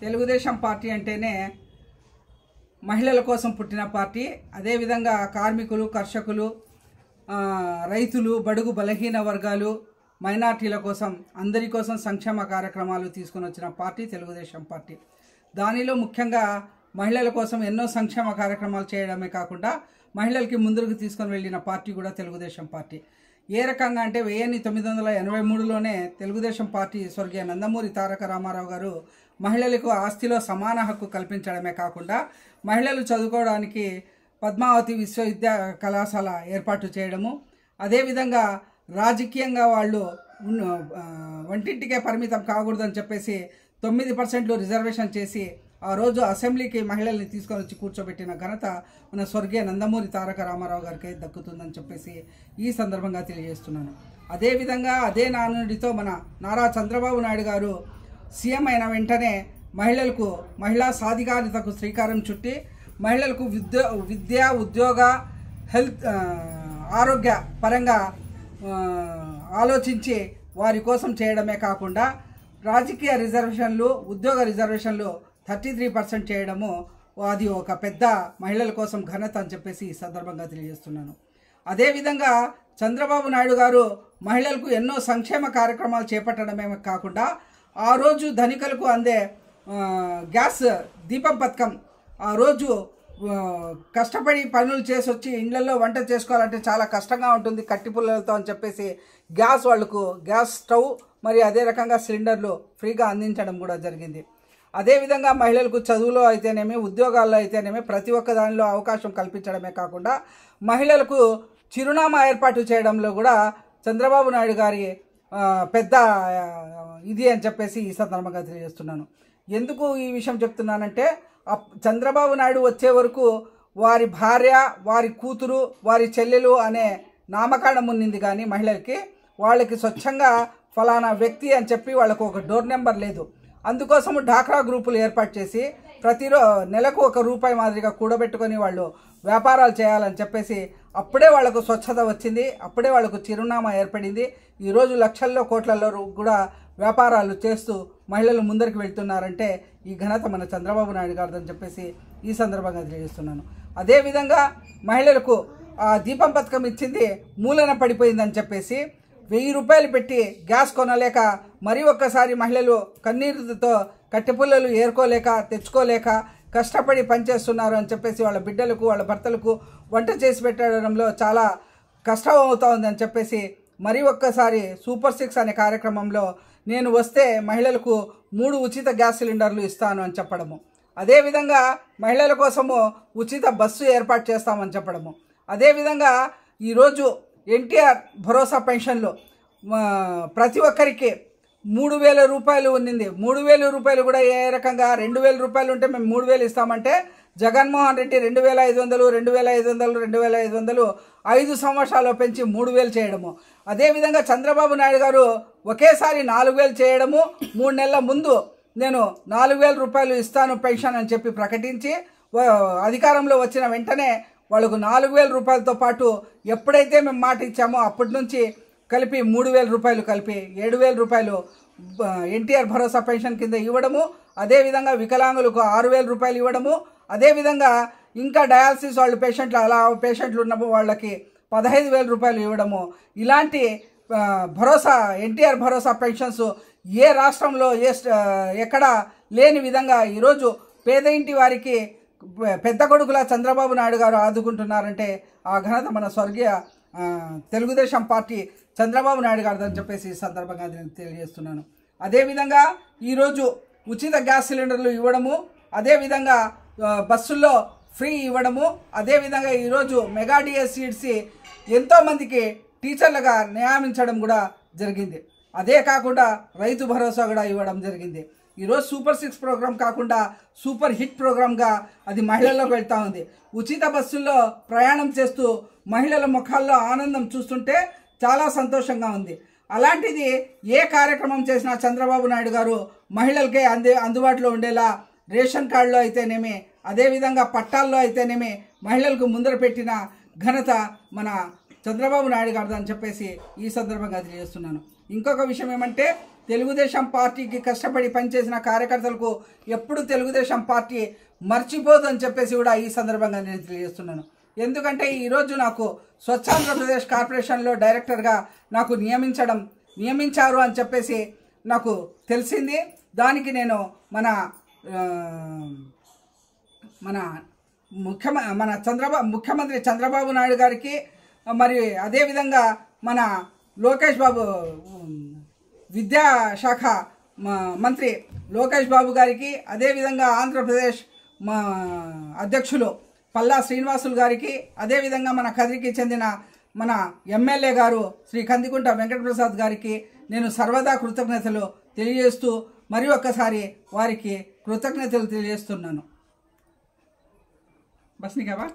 Telugu Desam party అంటేనే మహిళల కోసం పుట్టిన పార్టీ. అదేవిధంగా కార్మికులు, కర్షకులు, రైతులు, బడుగు బలహీన వర్గాలు, మైనార్టీల కోసం, అందరి కోసం సంక్షేమ కార్యక్రమాలు తీసుకొని వచ్చిన పార్టీ తెలుగుదేశం పార్టీ. దానిలో ముఖ్యంగా మహిళల కోసం ఎన్నో సంక్షేమ కార్యక్రమాలు చేయడమే కాకుండా మహిళలకి ముందుకు తీసుకొని వెళ్ళిన పార్టీ కూడా తెలుగుదేశం పార్టీ. ఏ రకంగా అంటే 1983లోనే తెలుగుదేశం పార్టీ స్వర్గీయ నందమూరి తారక రామారావు గారు మహిళలకు ఆస్తిలో సమాన హక్కు కల్పించడమే కాకుండా మహిళలు చదువుకోవడానికి పద్మావతి కళాశాల ఏర్పాటు చేయడము, అదేవిధంగా రాజకీయంగా వాళ్ళు వంటింటికే పరిమితం కాకూడదని చెప్పేసి 9% రిజర్వేషన్ చేసి ఆ రోజు అసెంబ్లీకి మహిళల్ని తీసుకొని వచ్చి కూర్చోబెట్టిన ఘనత మన స్వర్గీయ నందమూరి తారక రామారావు గారికి దక్కుతుందని చెప్పేసి ఈ సందర్భంగా తెలియజేస్తున్నాను. అదేవిధంగా అదే నానుడితో మన నారా చంద్రబాబు నాయుడు గారు సీఎం అయిన వెంటనే మహిళలకు మహిళా సాధికారితకు శ్రీకారం చుట్టి మహిళలకు విద్య, ఉద్యోగ, హెల్త్, ఆరోగ్య పరంగా ఆలోచించి వారి కోసం చేయడమే కాకుండా రాజకీయ రిజర్వేషన్లు, ఉద్యోగ రిజర్వేషన్లు 33% చేయడము అది ఒక పెద్ద మహిళల కోసం ఘనత అని చెప్పేసి ఈ సందర్భంగా తెలియజేస్తున్నాను. అదేవిధంగా చంద్రబాబు నాయుడు గారు మహిళలకు ఎన్నో సంక్షేమ కార్యక్రమాలు చేపట్టడమే కాకుండా ఆ రోజు ధనికులకు అందే గ్యాస్ దీపం పథకం, ఆ రోజు కష్టపడి పనులు చేసి వచ్చి ఇళ్లలో వంట చేసుకోవాలంటే చాలా కష్టంగా ఉంటుంది కట్టి పుల్లలతో అని చెప్పేసి వాళ్ళకు గ్యాస్ స్టవ్ మరి అదే రకంగా సిలిండర్లు ఫ్రీగా అందించడం కూడా జరిగింది. అదేవిధంగా మహిళలకు చదువులో అయితేనేమి, ఉద్యోగాల్లో అయితేనేమి ప్రతి ఒక్క దానిలో అవకాశం కల్పించడమే కాకుండా మహిళలకు చిరునామా ఏర్పాటు చేయడంలో కూడా చంద్రబాబు నాయుడు గారి పెద్ద ఇది అని చెప్పేసి ఈ సందర్భంగా తెలియజేస్తున్నాను. ఎందుకు ఈ విషయం చెప్తున్నానంటే చంద్రబాబు నాయుడు వచ్చే వరకు వారి భార్య, వారి కూతురు, వారి చెల్లెలు అనే నామకరణం ఉన్నింది, కానీ మహిళలకి వాళ్ళకి స్వచ్ఛంగా ఫలానా వ్యక్తి అని చెప్పి వాళ్ళకు ఒక డోర్ నెంబర్ లేదు. అందుకోసము డాక్రా గ్రూపులు ఏర్పాటు చేసి నెలకు ₹1 మాదిరిగా కూడబెట్టుకొని వాళ్ళు వ్యాపారాలు చేయాలని చెప్పేసి అప్పుడే వాళ్లకు స్వచ్ఛత వచ్చింది, అప్పుడే వాళ్లకు చిరునామా ఏర్పడింది. ఈరోజు లక్షల్లో కోట్లలో కూడా వ్యాపారాలు చేస్తూ మహిళలు ముందరికి వెళ్తున్నారంటే ఈ ఘనత మన చంద్రబాబు నాయుడు గారిదని చెప్పేసి ఈ సందర్భంగా తెలియజేస్తున్నాను. అదేవిధంగా మహిళలకు దీపం పథకం ఇచ్చింది మూలన పడిపోయిందని చెప్పేసి ₹1000 పెట్టి గ్యాస్ కొనలేక మరి ఒక్కసారి మహిళలు కన్నీరుతో కట్టెపుల్లలు ఏరుకోలేక తెచ్చుకోలేక కష్టపడి పనిచేస్తున్నారు అని చెప్పేసి వాళ్ళ బిడ్డలకు, వాళ్ళ భర్తలకు వంట చేసి పెట్టడంలో చాలా కష్టం అవుతుందని చెప్పేసి మరి ఒక్కసారి సూపర్ 6 అనే కార్యక్రమంలో నేను వస్తే మహిళలకు 3 ఉచిత గ్యాస్ సిలిండర్లు ఇస్తాను అని చెప్పడము, అదేవిధంగా మహిళల కోసము ఉచిత బస్సు ఏర్పాటు చేస్తామని చెప్పడము, అదేవిధంగా ఈరోజు ఎన్టీఆర్ భరోసా పెన్షన్లు ప్రతి ఒక్కరికి ₹3000 ఉన్నింది. ₹3000 కూడా ఏ రకంగా ₹2000 ఉంటే మేము 3000 ఇస్తామంటే జగన్మోహన్ రెడ్డి 2500, 2500, 2500 5 సంవత్సరాలు పెంచి 3000 చేయడము, అదేవిధంగా చంద్రబాబు నాయుడు గారు ఒకేసారి 4000 చేయడము, 3 నెలల ముందు నేను ₹4000 ఇస్తాను పెన్షన్ అని చెప్పి ప్రకటించి అధికారంలో వచ్చిన వెంటనే వాళ్ళకు ₹4000తో పాటు ఎప్పుడైతే మేము మాట ఇచ్చామో అప్పటి నుంచి కలిపి ₹3000 కలిపి ₹7000 ఎన్టీఆర్ భరోసా పెన్షన్ కింద ఇవ్వడము, అదేవిధంగా వికలాంగులకు ₹6000 ఇవ్వడము, అదేవిధంగా ఇంకా డయాలసిస్ వాళ్ళు పేషెంట్లు ఉన్న వాళ్ళకి ₹15000 ఇవ్వడము, ఇలాంటి భరోసా ఎన్టీఆర్ భరోసా పెన్షన్స్ ఏ రాష్ట్రంలో ఎక్కడ లేని విధంగా ఈరోజు పేద ఇంటి వారికి పెద్ద కొడుకుల చంద్రబాబు నాయుడు గారు ఆదుకుంటున్నారంటే ఆ ఘనత మన స్వర్గీయ తెలుగుదేశం పార్టీ చంద్రబాబు నాయుడు గారు అని చెప్పేసి ఈ సందర్భంగా నేను తెలియజేస్తున్నాను. అదేవిధంగా ఈరోజు ఉచిత గ్యాస్ సిలిండర్లు ఇవ్వడము, అదేవిధంగా బస్సుల్లో ఫ్రీ ఇవ్వడము, అదేవిధంగా ఈరోజు మెగా డిఎస్సి ఎంతోమందికి టీచర్లుగా నియమించడం కూడా జరిగింది. అదే కాకుండా రైతు భరోసా కూడా ఇవ్వడం జరిగింది. ఈరోజు సూపర్ 6 ప్రోగ్రాం కాకుండా సూపర్ హిట్ ప్రోగ్రాంగా అది మహిళల్లోకి వెళ్తూ ఉంది. ఉచిత బస్సుల్లో ప్రయాణం చేస్తూ మహిళల ముఖాల్లో ఆనందం చూస్తుంటే చాలా సంతోషంగా ఉంది. అలాంటిది ఏ కార్యక్రమం చేసినా చంద్రబాబు నాయుడు గారు మహిళలకే అందుబాటులో ఉండేలా రేషన్ కార్డులో అయితేనేమి, అదేవిధంగా పట్టాల్లో అయితేనేమి మహిళలకు ముందర పెట్టిన ఘనత మన చంద్రబాబు నాయుడు గారు అని చెప్పేసి ఈ సందర్భంగా తెలియజేస్తున్నాను. ఇంకొక విషయం ఏమంటే తెలుగుదేశం పార్టీకి కష్టపడి పనిచేసిన కార్యకర్తలకు ఎప్పుడు తెలుగుదేశం పార్టీ మర్చిపోదు అని చెప్పేసి కూడా ఈ సందర్భంగా నేను తెలియజేస్తున్నాను. ఎందుకంటే ఈరోజు నాకు స్వచ్ఛాంధ్రప్రదేశ్ కార్పొరేషన్లో డైరెక్టర్గా నాకు నియమించారు అని చెప్పేసి నాకు తెలిసింది. దానికి నేను ముఖ్యమంత్రి చంద్రబాబు నాయుడు గారికి, మరి అదేవిధంగా మన లోకేష్ బాబు విద్యాశాఖ మంత్రి లోకేష్ బాబు గారికి, అదేవిధంగా ఆంధ్రప్రదేశ్ అధ్యక్షులు పల్లా శ్రీనివాసులు గారికి, అదేవిధంగా మన కదిరికి చెందిన మన ఎమ్మెల్యే గారు శ్రీ కందికుంట వెంకటప్రసాద్ గారికి నేను సర్వదా కృతజ్ఞతలు తెలియజేస్తూ మరి ఒక్కసారి వారికి కృతజ్ఞతలు తెలియజేస్తున్నాను. బస్ నీకవా